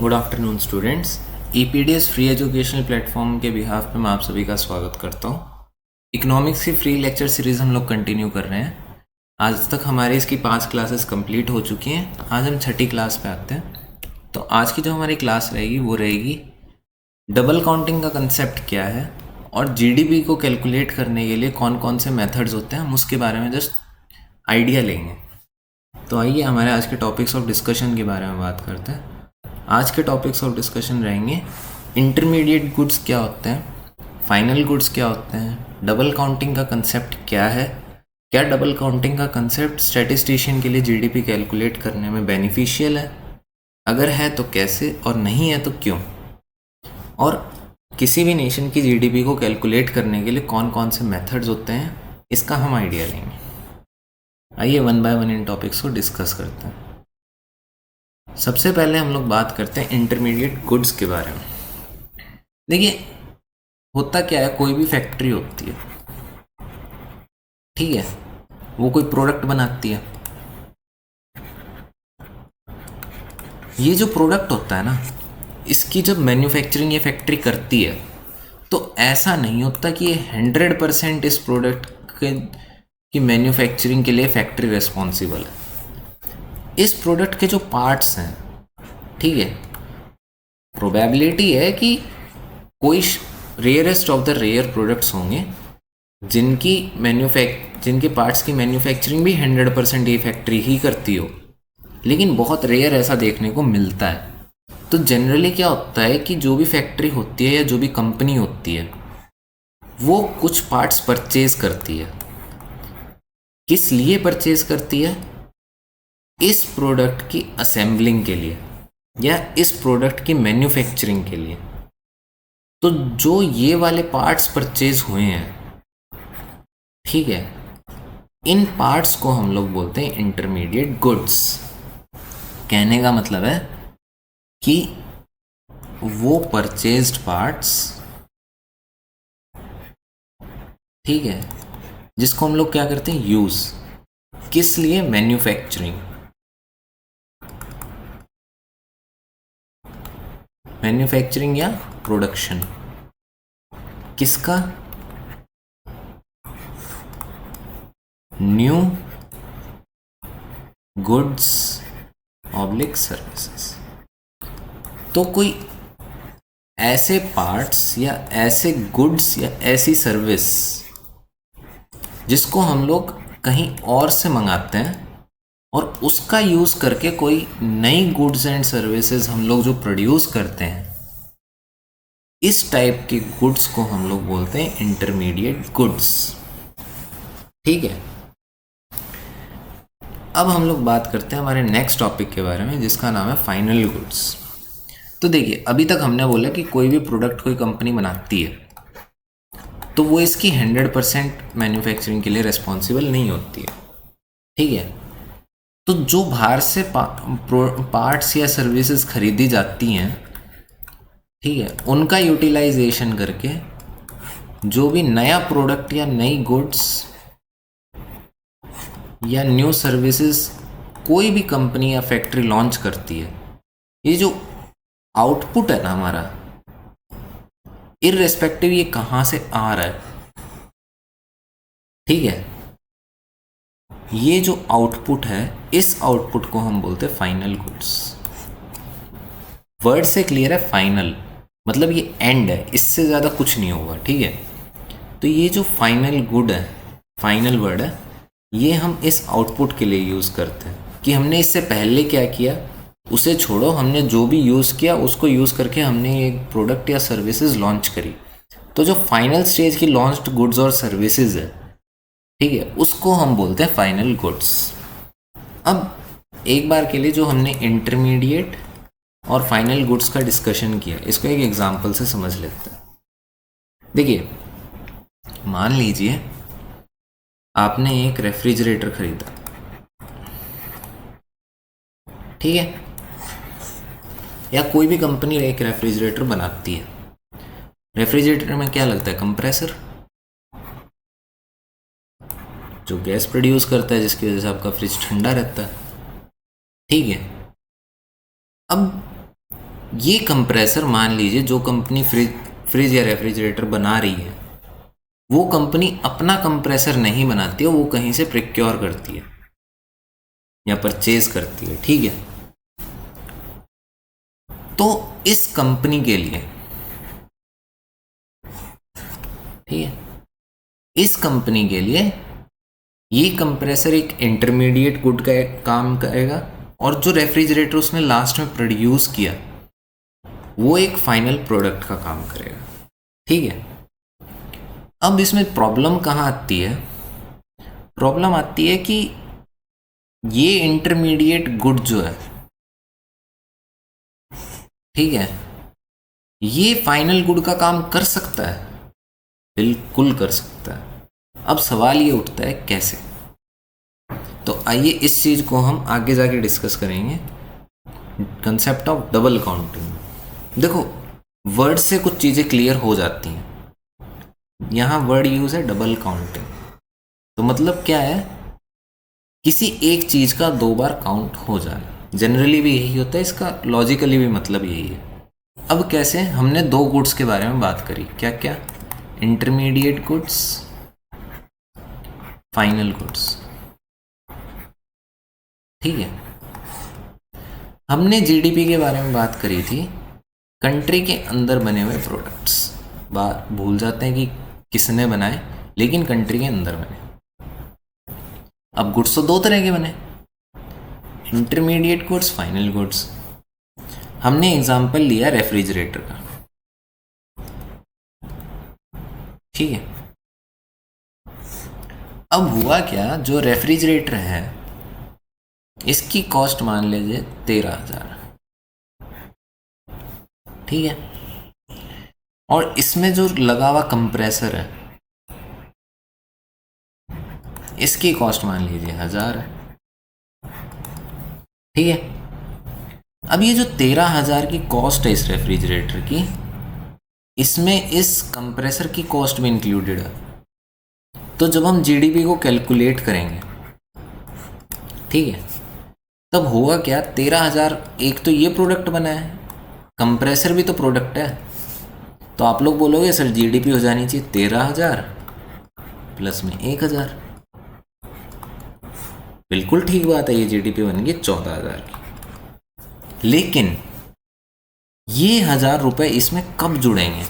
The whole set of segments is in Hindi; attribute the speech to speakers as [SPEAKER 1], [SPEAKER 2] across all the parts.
[SPEAKER 1] Good afternoon students. EPDS free educational platform के बिहाफ पे मैं आप सभी का स्वागत करता हूँ। इकोनॉमिक्स की फ्री लेक्चर सीरीज़ हम लोग कंटिन्यू कर रहे हैं। आज तक हमारी इसकी 5 क्लासेस कंप्लीट हो चुकी हैं। आज हम छठी क्लास पे आते हैं। तो आज की जो हमारी क्लास रहेगी वो रहेगी डबल काउंटिंग का कंसेप्ट क्या है और जीडीपी को कैलकुलेट करने के लिए कौन कौन से मेथड्स होते हैं, हम उसके बारे में जस्ट आइडिया लेंगे। तो आइए हमारे आज के टॉपिक्स ऑफ डिस्कशन के बारे में बात करते हैं। आज के टॉपिक्स ऑफ डिस्कशन रहेंगे इंटरमीडिएट गुड्स क्या होते हैं, फाइनल गुड्स क्या होते हैं, डबल काउंटिंग का कंसेप्ट क्या है, क्या डबल काउंटिंग का कंसेप्ट स्टैटिस्टिशियन के लिए जीडीपी कैलकुलेट करने में बेनिफिशियल है, अगर है तो कैसे और नहीं है तो क्यों, और किसी भी नेशन की जीडीपी को कैलकुलेट करने के लिए कौन कौन से मेथड्स होते हैं, इसका हम आइडिया लेंगे। आइए one by one in topics को डिस्कस करते हैं। सबसे पहले हम लोग बात करते हैं इंटरमीडिएट गुड्स के बारे में। देखिए होता क्या है, कोई भी फैक्ट्री होती है, ठीक है, वो कोई प्रोडक्ट बनाती है। ये जो प्रोडक्ट होता है ना, इसकी जब मैन्युफैक्चरिंग ये फैक्ट्री करती है तो ऐसा नहीं होता कि ये 100% इस प्रोडक्ट के की मैन्युफैक्चरिंग के लिए फैक्ट्री रिस्पॉन्सिबल है। इस प्रोडक्ट के जो पार्ट्स हैं, ठीक है, प्रोबेबिलिटी है कि कोई rarest of the rare products होंगे जिनके पार्ट्स की मैन्युफैक्चरिंग भी 100% ये फैक्ट्री ही करती हो, लेकिन बहुत रेयर ऐसा देखने को मिलता है। तो जनरली क्या होता है कि जो भी फैक्ट्री होती है या जो भी कंपनी होती है वो कुछ पार्ट्स परचेज करती है। किस लिए परचेज करती है? इस प्रोडक्ट की असेंबलिंग के लिए या इस प्रोडक्ट की मैन्युफैक्चरिंग के लिए। तो जो ये वाले पार्ट्स परचेज हुए हैं, ठीक है, इन पार्ट्स को हम लोग बोलते हैं इंटरमीडिएट गुड्स। कहने का मतलब है कि वो परचेज्ड पार्ट्स, ठीक है, जिसको हम लोग क्या करते हैं, यूज किस लिए? मैन्युफैक्चरिंग या प्रोडक्शन। किसका? New goods oblique services. तो कोई ऐसे पार्ट्स या ऐसे गुड्स या ऐसी सर्विस जिसको हम लोग कहीं और से मंगाते हैं और उसका यूज़ करके कोई नई गुड्स एंड सर्विसेज हम लोग जो प्रोड्यूस करते हैं, इस टाइप के गुड्स को हम लोग बोलते हैं इंटरमीडिएट गुड्स, ठीक है। अब हम लोग बात करते हैं हमारे नेक्स्ट टॉपिक के बारे में, जिसका नाम है फाइनल गुड्स। तो देखिए, अभी तक हमने बोला कि कोई भी प्रोडक्ट कोई कंपनी बनाती है तो वो इसकी 100% मैन्युफैक्चरिंग के लिए रिस्पॉन्सिबल नहीं होती है, ठीक है। तो जो बाहर से पार्ट्स या सर्विसेज खरीदी जाती हैं, ठीक है, उनका यूटिलाइजेशन करके जो भी नया प्रोडक्ट या नई गुड्स या न्यू सर्विसेज कोई भी कंपनी या फैक्ट्री लॉन्च करती है, ये जो आउटपुट है ना हमारा, इररेस्पेक्टिव ये कहाँ से आ रहा है, ठीक है, ये जो आउटपुट है, इस आउटपुट को हम बोलते हैं फाइनल गुड्स। वर्ड से क्लियर है, फाइनल मतलब ये एंड है, इससे ज़्यादा कुछ नहीं होगा, ठीक है। तो ये जो फाइनल गुड है, फाइनल वर्ड है, ये हम इस आउटपुट के लिए यूज़ करते हैं कि हमने इससे पहले क्या किया उसे छोड़ो, हमने जो भी यूज़ किया उसको यूज़ करके हमने एक प्रोडक्ट या सर्विसेज लॉन्च करी। तो जो फाइनल स्टेज की लॉन्च्ड गुड्स और सर्विसेज है, ठीक है, उसको हम बोलते हैं फाइनल गुड्स। अब एक बार के लिए जो हमने इंटरमीडिएट और फाइनल गुड्स का डिस्कशन किया, इसको एक एग्जांपल से समझ लेते हैं। देखिए, मान लीजिए आपने एक रेफ्रिजरेटर खरीदा, ठीक है, या कोई भी कंपनी एक रेफ्रिजरेटर बनाती है। रेफ्रिजरेटर में क्या लगता है? कंप्रेसर, जो गैस प्रोड्यूस करता है जिसकी वजह से आपका फ्रिज ठंडा रहता है, ठीक है। अब ये कंप्रेसर मान लीजिए जो कंपनी फ्रिज या रेफ्रिजरेटर बना रही है वो कंपनी अपना कंप्रेसर नहीं बनाती है, वो कहीं से प्रिक्योर करती है या परचेज करती है, ठीक है। तो इस कंपनी के लिए, ठीक है, इस कंपनी के लिए ये कंप्रेसर एक इंटरमीडिएट गुड का काम करेगा और जो रेफ्रिजरेटर उसने लास्ट में प्रोड्यूस किया वो एक फाइनल प्रोडक्ट का काम करेगा, ठीक है। अब इसमें प्रॉब्लम कहाँ आती है? प्रॉब्लम आती है कि ये इंटरमीडिएट गुड जो है, ठीक है, ये फाइनल गुड का काम कर सकता है, बिल्कुल कर सकता है। अब सवाल ये उठता है कैसे? तो आइए इस चीज को हम आगे जाके डिस्कस करेंगे, कंसेप्ट ऑफ डबल काउंटिंग। देखो वर्ड से कुछ चीजें क्लियर हो जाती हैं। यहां वर्ड यूज है डबल काउंटिंग, तो मतलब क्या है? किसी एक चीज का दो बार काउंट हो जाना। जनरली भी यही होता है, इसका लॉजिकली भी मतलब यही है। अब कैसे? हमने दो गुड्स के बारे में बात करी, क्या क्या? इंटरमीडिएट गुड्स, फाइनल गुड्स, ठीक है। हमने जीडीपी के बारे में बात करी थी, कंट्री के अंदर बने हुए प्रोडक्ट्स। बात भूल जाते हैं कि किसने बनाए, लेकिन कंट्री के अंदर बने। अब गुड्स तो दो तरह के बने, इंटरमीडिएट गुड्स, फाइनल गुड्स। हमने एग्जांपल लिया रेफ्रिजरेटर का, ठीक है। अब हुआ क्या, जो रेफ्रिजरेटर है इसकी कॉस्ट मान लीजिए 13,000, ठीक है। और इसमें जो लगा हुआ कंप्रेसर है इसकी कॉस्ट मान लीजिए 1,000 है, ठीक है। अब ये जो 13,000 की कॉस्ट है इस रेफ्रिजरेटर की, इसमें इस कंप्रेसर की कॉस्ट भी इंक्लूडेड है। तो जब हम जीडीपी को कैलकुलेट करेंगे, ठीक है, तब होगा क्या, 13,000 एक तो ये प्रोडक्ट बना है, कंप्रेसर भी तो प्रोडक्ट है। तो आप लोग बोलोगे सर जीडीपी हो जानी चाहिए 13,000 प्लस में 1,000। बिल्कुल ठीक बात है, ये जीडीपी बन गई 14,000 की। लेकिन ये 1,000 रुपए इसमें कब जुड़ेंगे?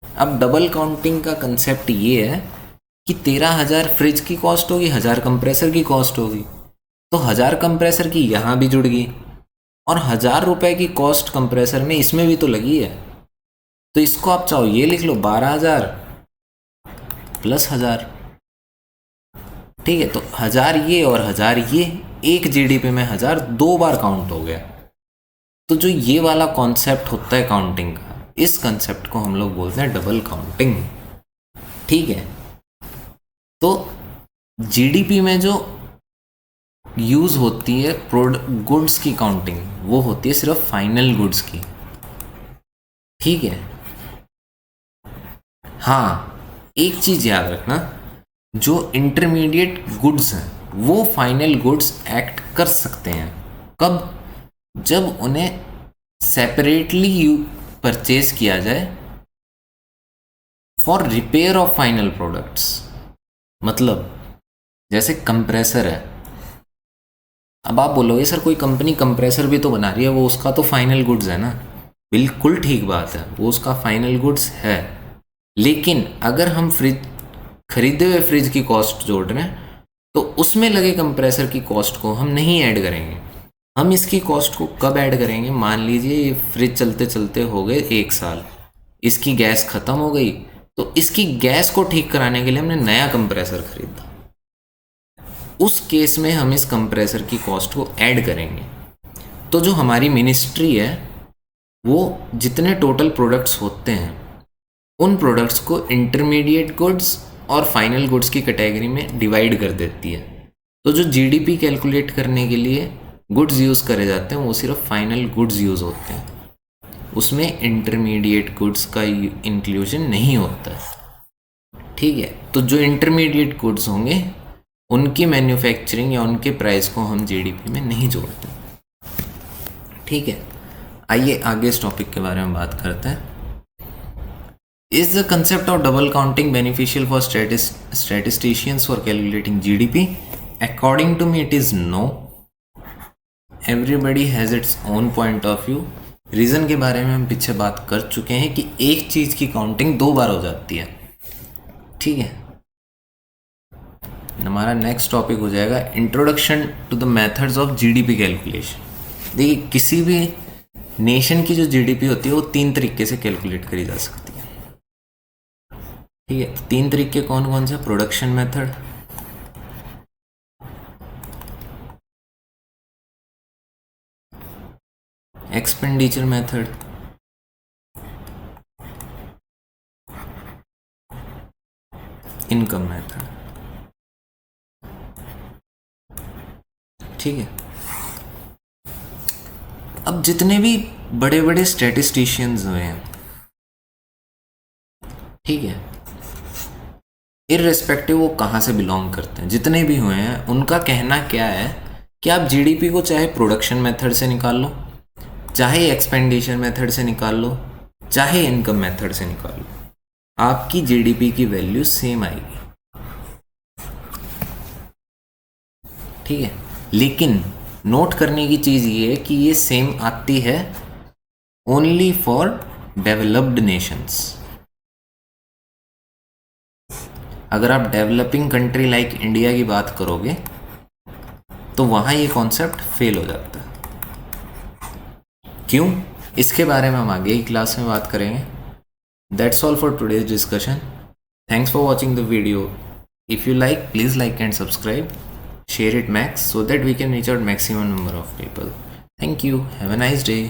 [SPEAKER 1] अब डबल काउंटिंग का कंसेप्ट ये है कि 13,000 फ्रिज की कॉस्ट होगी, 1,000 कंप्रेसर की कॉस्ट होगी। तो 1,000 कंप्रेसर की यहाँ भी जुड़ गई और 1,000 रुपए की कॉस्ट कंप्रेसर में इसमें भी तो लगी है। तो इसको आप चाहो ये लिख लो 12,000 प्लस 1,000, ठीक है। तो 1,000 ये और 1,000 ये, एक जीडीपी में 1,000 दो बार काउंट हो गया। तो जो ये वाला कॉन्सेप्ट होता है काउंटिंग का, इस कॉन्सेप्ट को हम लोग बोलते हैं डबल काउंटिंग, ठीक है। तो जीडीपी में जो यूज होती है गुड्स की काउंटिंग, वो होती है सिर्फ फाइनल गुड्स की, ठीक है। हाँ, एक चीज याद रखना, जो इंटरमीडिएट गुड्स हैं वो फाइनल गुड्स एक्ट कर सकते हैं। कब? जब उन्हें सेपरेटली परचेज किया जाए for repair of final products. मतलब जैसे कंप्रेसर है, अब आप बोलोगे सर कोई कंपनी कंप्रेसर भी तो बना रही है, वो उसका तो फाइनल गुड्स है ना। बिल्कुल ठीक बात है, वो उसका फाइनल गुड्स है। लेकिन अगर हम फ्रिज खरीदे हुए फ्रिज की कॉस्ट जोड़ रहे हैं तो उसमें लगे कंप्रेसर की कॉस्ट को हम नहीं ऐड करेंगे। हम इसकी कॉस्ट को कब ऐड करेंगे? मान लीजिए ये फ्रिज चलते चलते हो गए 1 साल, इसकी गैस खत्म हो गई, तो इसकी गैस को ठीक कराने के लिए हमने नया कंप्रेसर खरीदा। उस केस में हम इस कंप्रेसर की कॉस्ट को ऐड करेंगे। तो जो हमारी मिनिस्ट्री है वो जितने टोटल प्रोडक्ट्स होते हैं उन प्रोडक्ट्स को इंटरमीडिएट गुड्स और फाइनल गुड्स की कैटेगरी में डिवाइड कर देती है। तो जो जीडीपी कैलकुलेट करने के लिए गुड्स यूज़ करे जाते हैं वो सिर्फ फाइनल गुड्स यूज़ होते हैं, उसमें इंटरमीडिएट गुड्स का इंक्लूजन नहीं होता है, ठीक है। तो जो इंटरमीडिएट गुड्स होंगे उनकी मैन्युफैक्चरिंग या उनके प्राइस को हम जीडीपी में नहीं जोड़ते, ठीक है। आइए आगे इस टॉपिक के बारे में बात करते हैं। Is the concept of double counting beneficial for statisticians for calculating GDP? According to me it is no. Everybody has its own point of view. Reason के बारे में हम पीछे बात कर चुके हैं कि एक चीज़ की काउंटिंग 2 बार हो जाती है, ठीक है। हमारा नेक्स्ट टॉपिक हो जाएगा introduction to the methods of GDP calculation. देखिए, किसी भी नेशन की जो जीडीपी होती है वो 3 तरीके से कैलकुलेट करी जा सकती है, ठीक है। 3 तरीके कौन कौन से? Production method, expenditure method, income method, ठीक है। अब जितने भी बड़े बड़े स्टैटिस्टिशियंस हुए हैं, ठीक है, इररेस्पेक्टिव वो कहाँ से बिलोंग करते हैं, जितने भी हुए हैं, उनका कहना क्या है कि आप जीडीपी को चाहे प्रोडक्शन मेथड से निकाल लो, चाहे एक्सपेंडिचर मेथड से निकाल लो, चाहे इनकम मेथड से निकाल लो, आपकी जीडीपी की वैल्यू सेम आएगी, ठीक है। लेकिन नोट करने की चीज़ ये है कि ये सेम आती है ओनली फॉर डेवलप्ड नेशंस। अगर आप डेवलपिंग कंट्री लाइक इंडिया की बात करोगे तो वहाँ ये कॉन्सेप्ट फेल हो जाता है। क्यों? इसके बारे में हम आगे की क्लास में बात करेंगे। That's all for today's discussion. Thanks for watching the video. If you like, please like and subscribe. Share it max so that we can reach out maximum number of people. Thank you. Have a nice day.